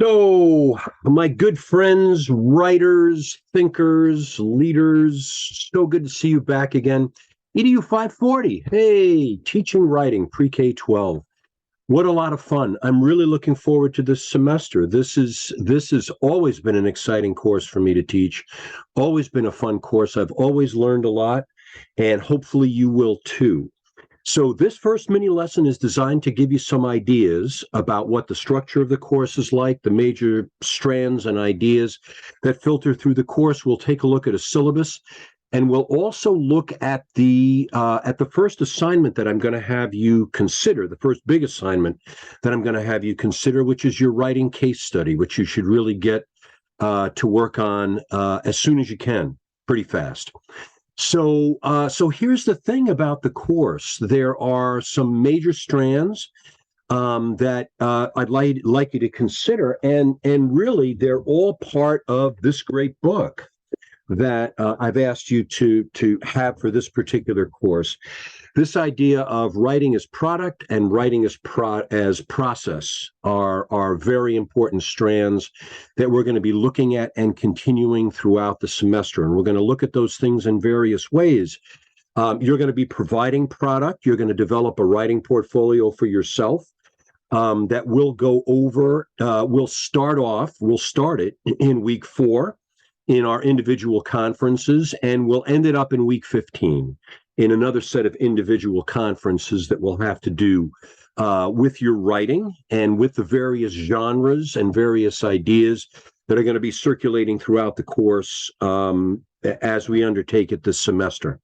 So, my good friends, writers, thinkers, leaders, so good to see you back again. EDU 540. Hey, teaching writing, pre-K 12. What a lot of fun. I'm really looking forward to this semester. This has always been an exciting course for me to teach. Always been a fun course. I've always learned a lot, and hopefully you will too. So this first mini lesson is designed to give you some ideas about what the structure of the course is like, the major strands and ideas that filter through the course. We'll take a look at a syllabus, and we'll also look at the first assignment that I'm going to have you consider, the first big assignment that I'm going to have you consider, which is your writing case study, which you should really get to work on as soon as you can, pretty fast. So here's the thing about the course. There are some major strands that I'd like you to consider, and really they're all part of this great book that I've asked you to have for this particular course. This idea of writing as product and writing as process are very important strands that we're going to be looking at and continuing throughout the semester. And we're going to look at those things in various ways. You're going to be providing product. You're going to develop a writing portfolio for yourself that we'll go over. We'll start it in week 4 in our individual conferences, and we'll end it up in week 15 in another set of individual conferences that we'll have to do with your writing and with the various genres and various ideas that are going to be circulating throughout the course as we undertake it this semester.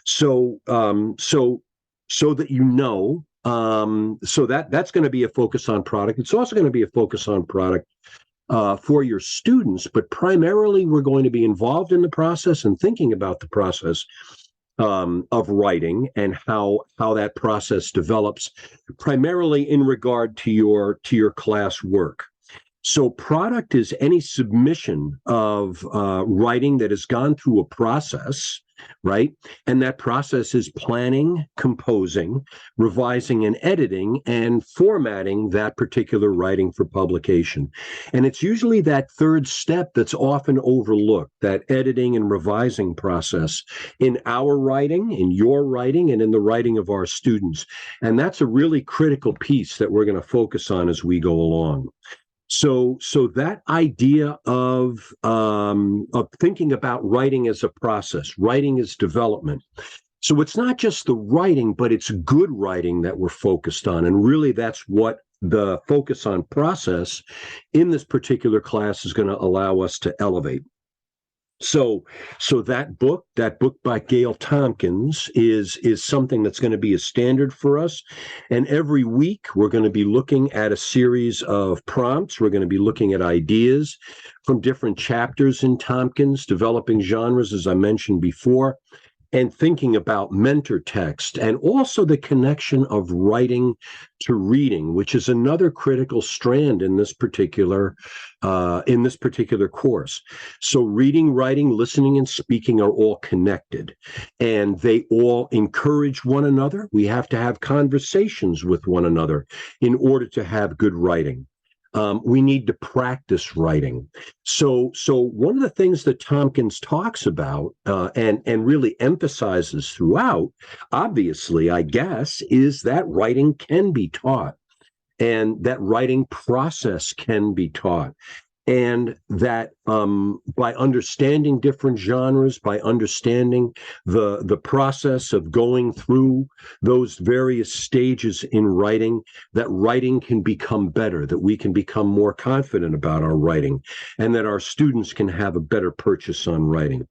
So that you know, that's going to be a focus on product. It's also going to be a focus on product for your students, but primarily we're going to be involved in the process and thinking about the process of writing and how that process develops, primarily in regard to your class work. So product is any submission of writing that has gone through a process, right? And that process is planning, composing, revising and editing, and formatting that particular writing for publication. And it's usually that third step that's often overlooked, that editing and revising process in our writing, in your writing, and in the writing of our students. And that's a really critical piece that we're going to focus on as we go along. So that idea of thinking about writing as a process, writing as development. So it's not just the writing, but it's good writing that we're focused on. And really that's what the focus on process in this particular class is going to allow us to elevate. So that book by Gail Tompkins is something that's going to be a standard for us. And every week we're going to be looking at a series of prompts. We're going to be looking at ideas from different chapters in Tompkins, developing genres, as I mentioned before, and thinking about mentor text, and also the connection of writing to reading, which is another critical strand in this particular course. So reading, writing, listening, and speaking are all connected, and they all encourage one another. We have to have conversations with one another in order to have good writing. We need to practice writing. So one of the things that Tompkins talks about and really emphasizes throughout, obviously, I guess, is that writing can be taught and that writing process can be taught. And that by understanding different genres, by understanding the process of going through those various stages in writing, that writing can become better, that we can become more confident about our writing, and that our students can have a better purchase on writing.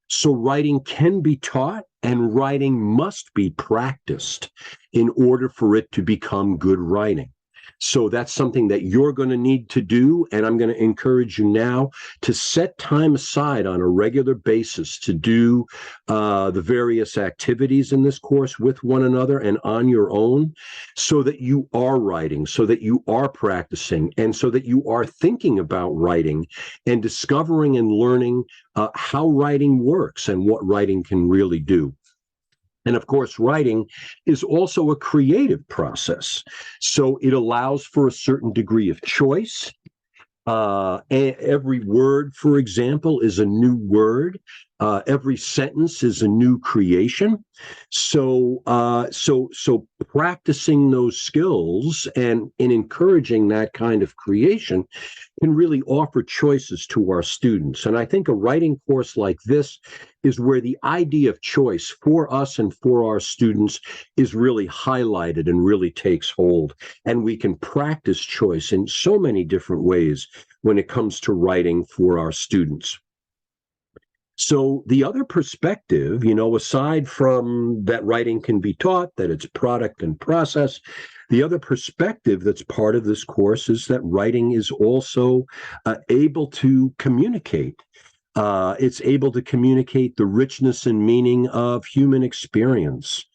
So writing can be taught, and writing must be practiced in order for it to become good writing. So that's something that you're going to need to do, and I'm going to encourage you now to set time aside on a regular basis to do the various activities in this course with one another and on your own, so that you are writing, so that you are practicing, and so that you are thinking about writing and discovering and learning how writing works and what writing can really do. And of course, writing is also a creative process. So it allows for a certain degree of choice. Every word, for example, is a new word. Every sentence is a new creation. So practicing those skills and in encouraging that kind of creation can really offer choices to our students. And I think a writing course like this is where the idea of choice for us and for our students is really highlighted and really takes hold. And we can practice choice in so many different ways when it comes to writing for our students. So the other perspective, aside from that writing can be taught, that it's product and process, the other perspective that's part of this course is that writing is also able to communicate. It's able to communicate the richness and meaning of human experience.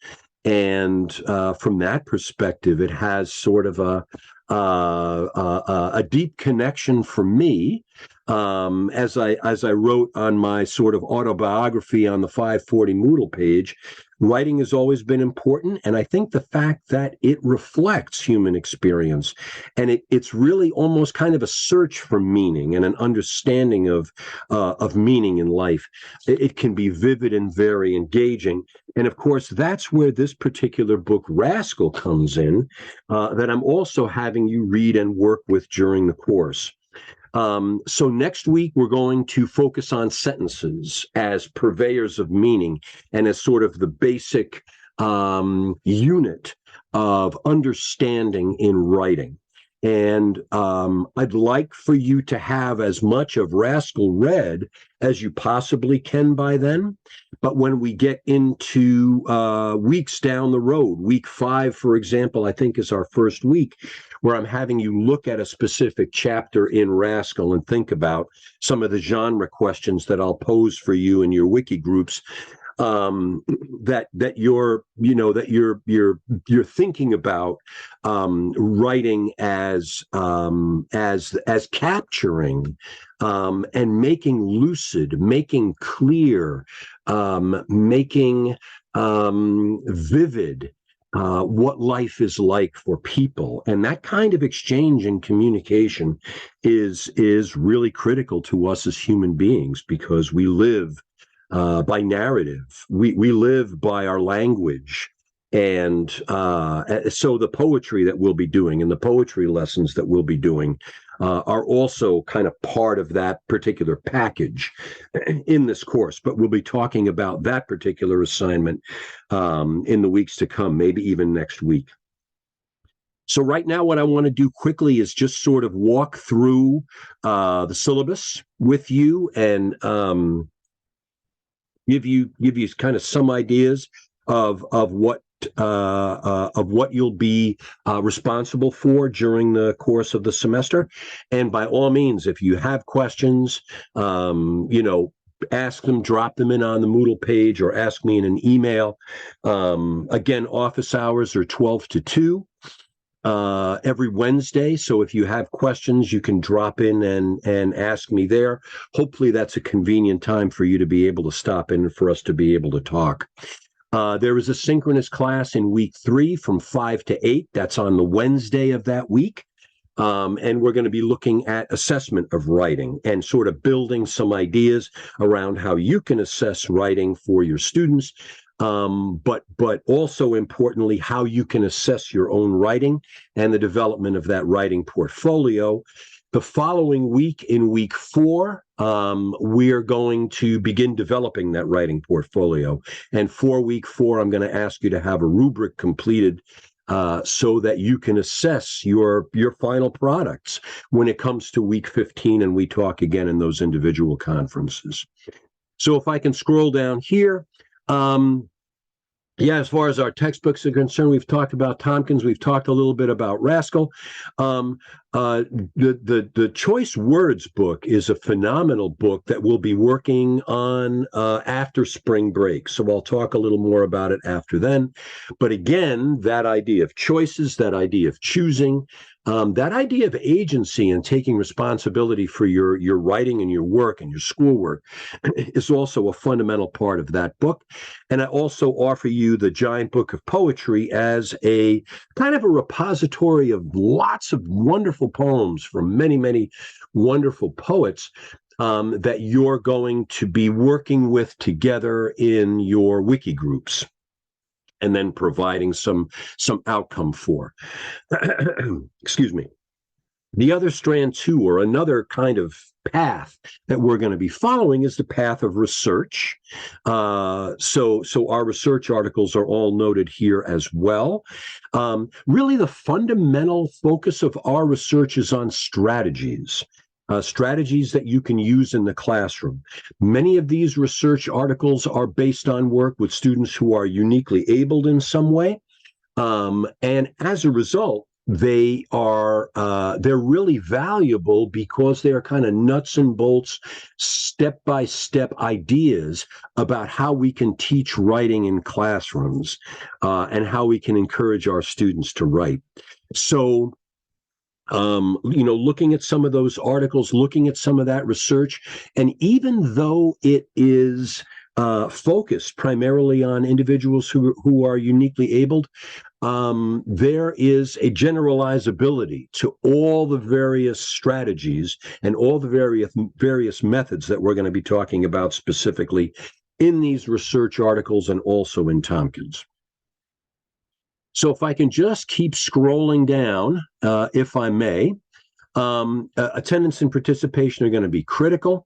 And from that perspective, it has sort of a deep connection for me. As I wrote on my sort of autobiography on the 540 Moodle page, writing has always been important, and I think the fact that it reflects human experience, and it's really almost kind of a search for meaning and an understanding of meaning in life. It can be vivid and very engaging, and of course, that's where this particular book, Rascal, comes in. That I'm also having you read and work with during the course. So next week, we're going to focus on sentences as purveyors of meaning and as sort of the basic unit of understanding in writing. And I'd like for you to have as much of Rascal read as you possibly can by then. But when we get into weeks down the road, week 5, for example, I think is our first week, where I'm having you look at a specific chapter in Rascal and think about some of the genre questions that I'll pose for you in your wiki groups. That you're thinking about writing as capturing and making lucid, making clear, making vivid what life is like for people. And that kind of exchange and communication is really critical to us as human beings, because we live by narrative. We live by our language. And so the poetry that we'll be doing and the poetry lessons that we'll be doing are also kind of part of that particular package in this course. But we'll be talking about that particular assignment in the weeks to come, maybe even next week. So right now, what I want to do quickly is just sort of walk through the syllabus with you and give you kind of some ideas of what you'll be responsible for during the course of the semester. And by all means, if you have questions, ask them, drop them in on the Moodle page, or ask me in an email. Again, office hours are 12 to 2. Every Wednesday. So if you have questions, you can drop in and ask me there. Hopefully that's a convenient time for you to be able to stop in and for us to be able to talk. There is a synchronous class in week 3 from 5 to 8. That's on the Wednesday of that week. And we're going to be looking at assessment of writing and sort of building some ideas around how you can assess writing for your students. But also importantly, how you can assess your own writing and the development of that writing portfolio. The following week, in week 4, we are going to begin developing that writing portfolio. And for week 4, I'm going to ask you to have a rubric completed so that you can assess your final products when it comes to week 15 and we talk again in those individual conferences. So if I can scroll down here, as far as our textbooks are concerned, we've talked about Tompkins. We've talked a little bit about Rascal. The Choice Words book is a phenomenal book that we'll be working on after spring break. So I'll talk a little more about it after then. But again, that idea of choices, that idea of choosing, that idea of agency and taking responsibility for your writing and your work and your schoolwork is also a fundamental part of that book. And I also offer you the Giant Book of Poetry as a kind of a repository of lots of wonderful poems from many, many wonderful poets that you're going to be working with together in your wiki groups, and then providing some outcome for. Excuse me. The other strand too, or another kind of path that we're going to be following, is the path of research. So our research articles are all noted here as well. Really, the fundamental focus of our research is on strategies. Strategies that you can use in the classroom. Many of these research articles are based on work with students who are uniquely abled in some way. And as a result, they're really valuable because they are kind of nuts and bolts, step-by-step ideas about how we can teach writing in classrooms and how we can encourage our students to write. So, looking at some of those articles, looking at some of that research, and even though it is focused primarily on individuals who are uniquely abled, there is a generalizability to all the various strategies and all the various methods that we're going to be talking about specifically in these research articles and also in Tompkins. So if I can just keep scrolling down, if I may, attendance and participation are going to be critical.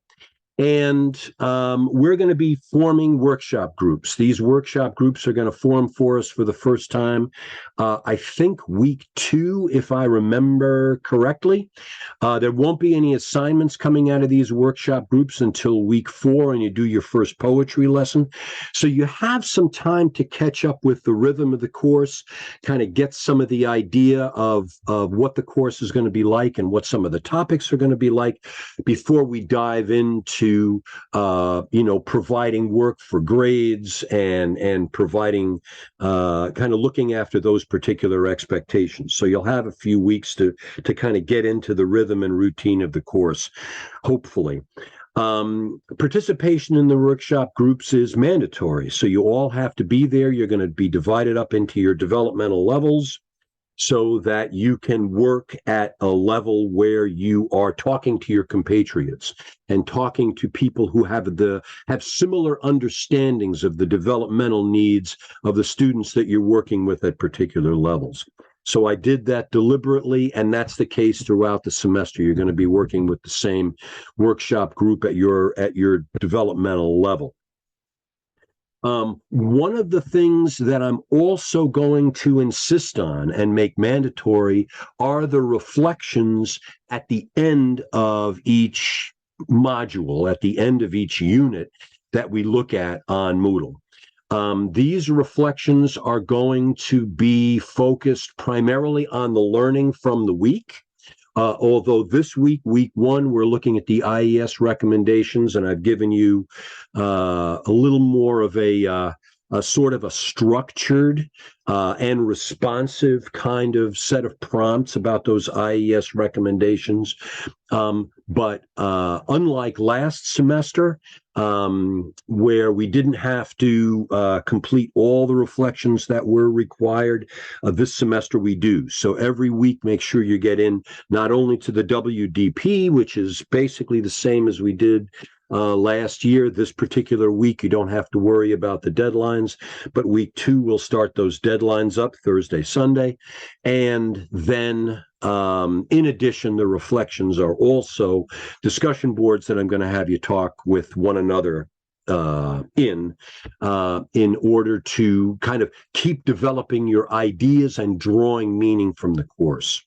And we're going to be forming workshop groups. These workshop groups are going to form for us for the first time, I think week 2, if I remember correctly. There won't be any assignments coming out of these workshop groups until week 4, and you do your first poetry lesson. So you have some time to catch up with the rhythm of the course, kind of get some of the idea of what the course is going to be like and what some of the topics are going to be like before we dive into providing work for grades and providing kind of looking after those particular expectations. So you'll have a few weeks to kind of get into the rhythm and routine of the course, hopefully. Participation in the workshop groups is mandatory. So you all have to be there. You're going to be divided up into your developmental levels, so that you can work at a level where you are talking to your compatriots and talking to people who have similar understandings of the developmental needs of the students that you're working with at particular levels. So I did that deliberately, and that's the case throughout the semester. You're going to be working with the same workshop group at your developmental level. One of the things that I'm also going to insist on and make mandatory are the reflections at the end of each module, at the end of each unit that we look at on Moodle. These reflections are going to be focused primarily on the learning from the week. Although this week, week 1, we're looking at the IES recommendations, and I've given you a little more of a sort of a structured and responsive kind of set of prompts about those IES recommendations. But unlike last semester, where we didn't have to complete all the reflections that were required, this semester we do. So every week, make sure you get in not only to the WDP, which is basically the same as we did last year. This particular week, you don't have to worry about the deadlines, but week 2 will start those deadlines up Thursday, Sunday. And then in addition, the reflections are also discussion boards that I'm going to have you talk with one another in order to kind of keep developing your ideas and drawing meaning from the course.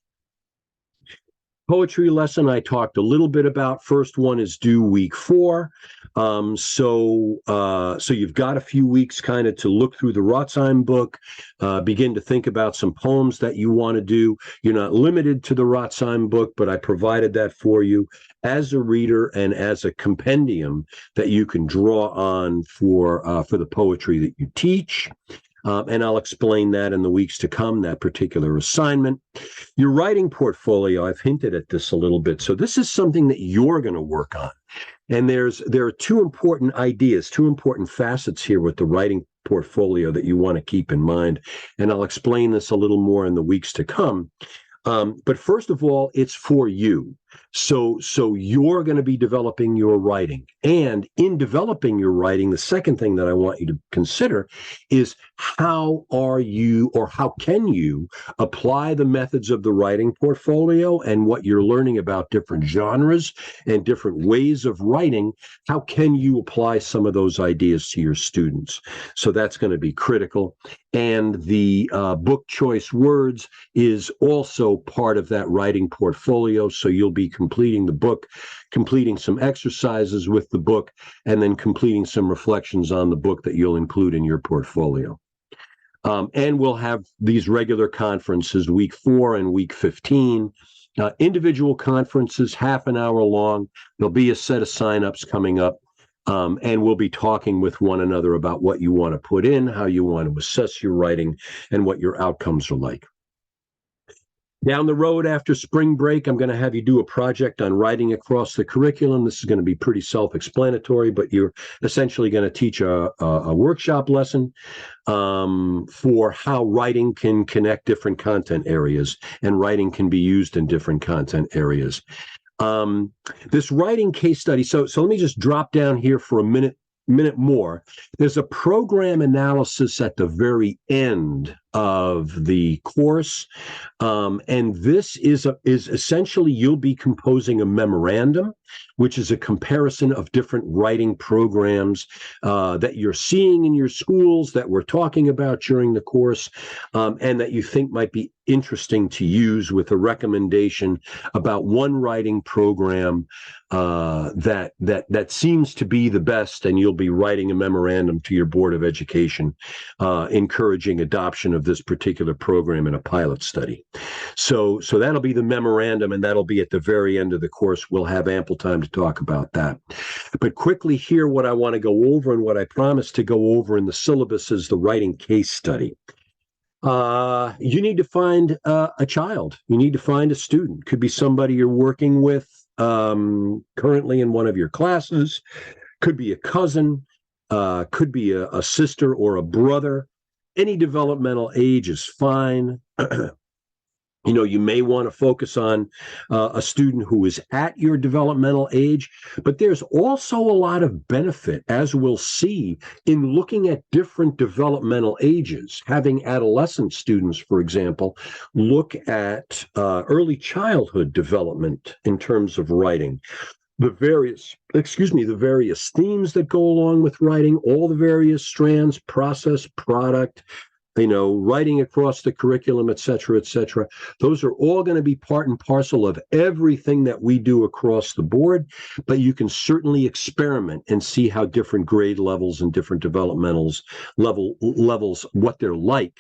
Poetry lesson I talked a little bit about. First one is due week 4. So you've got a few weeks kind of to look through the Rotzheim book, begin to think about some poems that you want to do. You're not limited to the Rotzheim book, but I provided that for you as a reader and as a compendium that you can draw on for the poetry that you teach. And I'll explain that in the weeks to come, that particular assignment. Your writing portfolio, I've hinted at this a little bit. So this is something that you're going to work on. And there are two important ideas, two important facets here with the writing portfolio that you want to keep in mind. And I'll explain this a little more in the weeks to come. But first of all, it's for you. So you're going to be developing your writing. And in developing your writing, the second thing that I want you to consider is how can you apply the methods of the writing portfolio and what you're learning about different genres and different ways of writing. How can you apply some of those ideas to your students? So that's going to be critical. And the book choice words is also part of that writing portfolio. So you'll be completing the book, completing some exercises with the book, and then completing some reflections on the book that you'll include in your portfolio. And we'll have these regular conferences, week 4 and week 15. Individual conferences, half an hour long. There'll be a set of signups coming up. And we'll be talking with one another about what you want to put in, how you want to assess your writing, and what your outcomes are like. Down the road after spring break, I'm going to have you do a project on writing across the curriculum. This is going to be pretty self-explanatory, but you're essentially going to teach a workshop lesson for how writing can connect different content areas, and writing can be used in different content areas. This writing case study, so let me just drop down here for a minute more. There's a program analysis at the very end of the course, and this is essentially you'll be composing a memorandum, which is a comparison of different writing programs that you're seeing in your schools, that we're talking about during the course, and that you think might be interesting to use, with a recommendation about one writing program that seems to be the best, and you'll be writing a memorandum to your Board of Education encouraging adoption of this particular program in a pilot study. So that'll be the memorandum, and that'll be at the very end of the course. We'll have ample time to talk about that. But quickly here, what I want to go over and what I promised to go over in the syllabus is the writing case study. You need to find a child. You need to find a student. Could be somebody you're working with currently in one of your classes. Could be a cousin. Could be a sister or a brother. Any developmental age is fine. You may want to focus on a student who is at your developmental age, but there's also a lot of benefit, as we'll see, in looking at different developmental ages. Having adolescent students, for example, look at early childhood development in terms of writing. The various themes that go along with writing, all the various strands, process, product, writing across the curriculum, et cetera, those are all going to be part and parcel of everything that we do across the board, but you can certainly experiment and see how different grade levels and different developmental levels, what they're like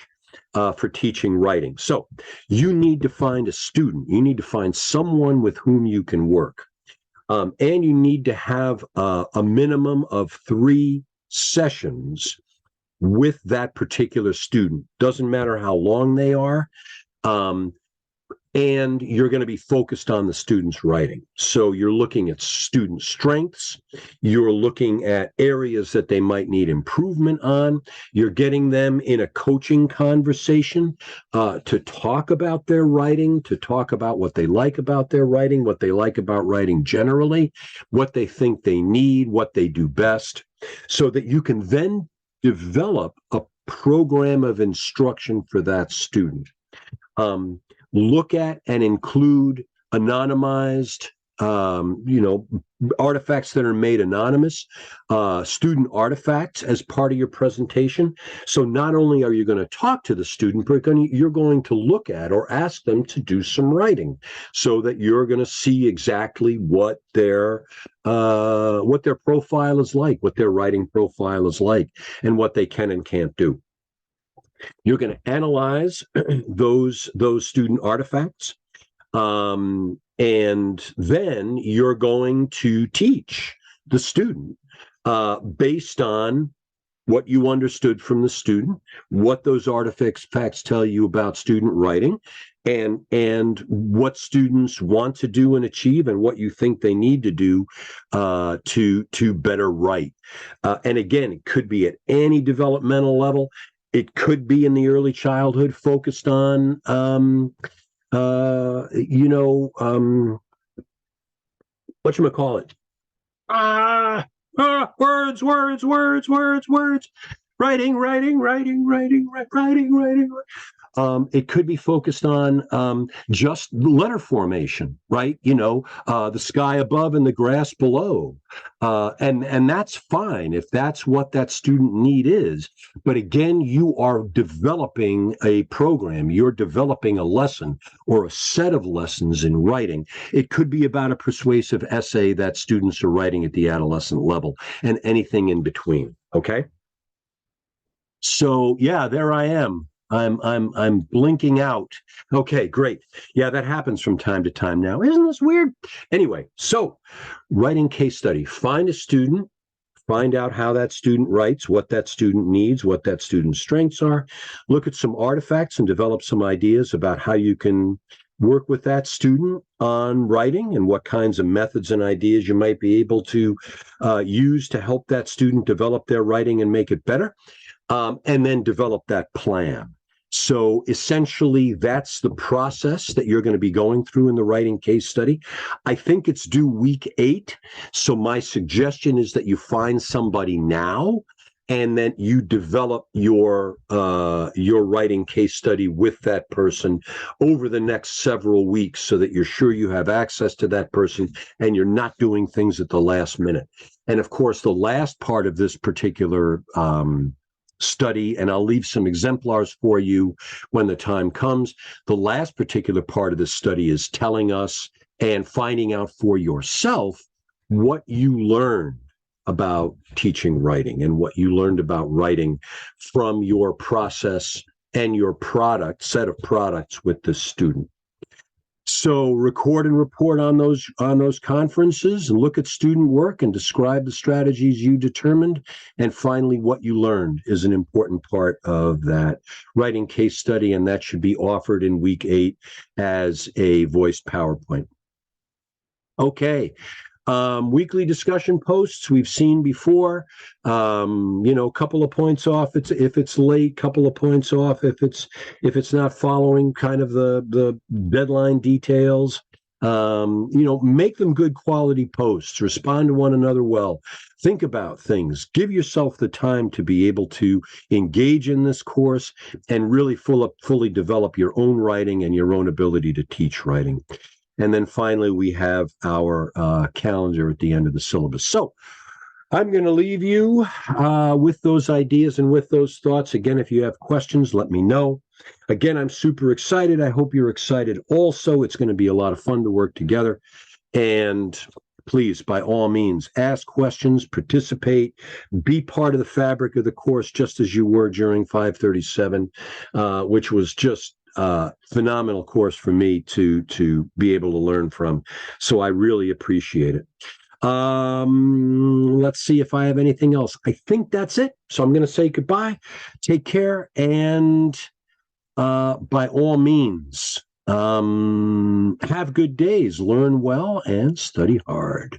for teaching writing. So you need to find a student. You need to find someone with whom you can work. And you need to have a minimum of 3 sessions with that particular student. Doesn't matter how long they are. And you're going to be focused on the student's writing. So you're looking at student strengths. You're looking at areas that they might need improvement on. You're getting them in a coaching conversation to talk about their writing, to talk about what they like about their writing, what they like about writing generally, what they think they need, what they do best, so that you can then develop a program of instruction for that student. Look at and include anonymized, artifacts that are made anonymous, student artifacts as part of your presentation. So not only are you going to talk to the student, but you're going to look at or ask them to do some writing, so that you're going to see exactly what their profile is like, what their writing profile is like, and what they can and can't do. You're going to analyze those student artifacts, and then you're going to teach the student based on what you understood from the student, what those artifacts tell you about student writing, and what students want to do and achieve, and what you think they need to do to better write. And again, it could be at any developmental level. It could be in the early childhood, focused on whatchamacallit? Words, writing. It could be focused on just letter formation, right? The sky above and the grass below. And that's fine if that's what that student need is. But again, you are developing a program. You're developing a lesson or a set of lessons in writing. It could be about a persuasive essay that students are writing at the adolescent level, and anything in between. Okay. So yeah, there I am. I'm blinking out. Okay, great. Yeah, that happens from time to time now. Isn't this weird? Anyway, so writing case study. Find a student, find out how that student writes, what that student needs, what that student's strengths are. Look at some artifacts and develop some ideas about how you can work with that student on writing, and what kinds of methods and ideas you might be able to use to help that student develop their writing and make it better. And then develop that plan. So essentially, that's the process that you're going to be going through in the writing case study. I think it's due week 8. So my suggestion is that you find somebody now, and then you develop your writing case study with that person over the next several weeks, so that you're sure you have access to that person and you're not doing things at the last minute. And of course, the last part of this particular study, and I'll leave some exemplars for you when the time comes. The last particular part of this study is telling us and finding out for yourself what you learned about teaching writing, and what you learned about writing from your process and your set of products with the student. So record and report on those conferences, and look at student work and describe the strategies you determined. And finally, what you learned is an important part of that writing case study, and that should be offered in week 8 as a voiced PowerPoint. Okay. Weekly discussion posts we've seen before. A couple of points off if it's late, couple of points off if it's not following kind of the deadline details. Make them good quality posts. Respond to one another well. Think about things. Give yourself the time to be able to engage in this course and really fully develop your own writing and your own ability to teach writing. And then finally, we have our calendar at the end of the syllabus. So I'm going to leave you with those ideas and with those thoughts. Again, if you have questions, let me know. Again, I'm super excited. I hope you're excited also. It's going to be a lot of fun to work together. And please, by all means, ask questions, participate, be part of the fabric of the course, just as you were during 537, which was just phenomenal course for me to be able to learn from. So I really appreciate it. Let's see if I have anything else. I think that's it. So I'm going to say goodbye. Take care. And by all means, have good days, learn well, and study hard.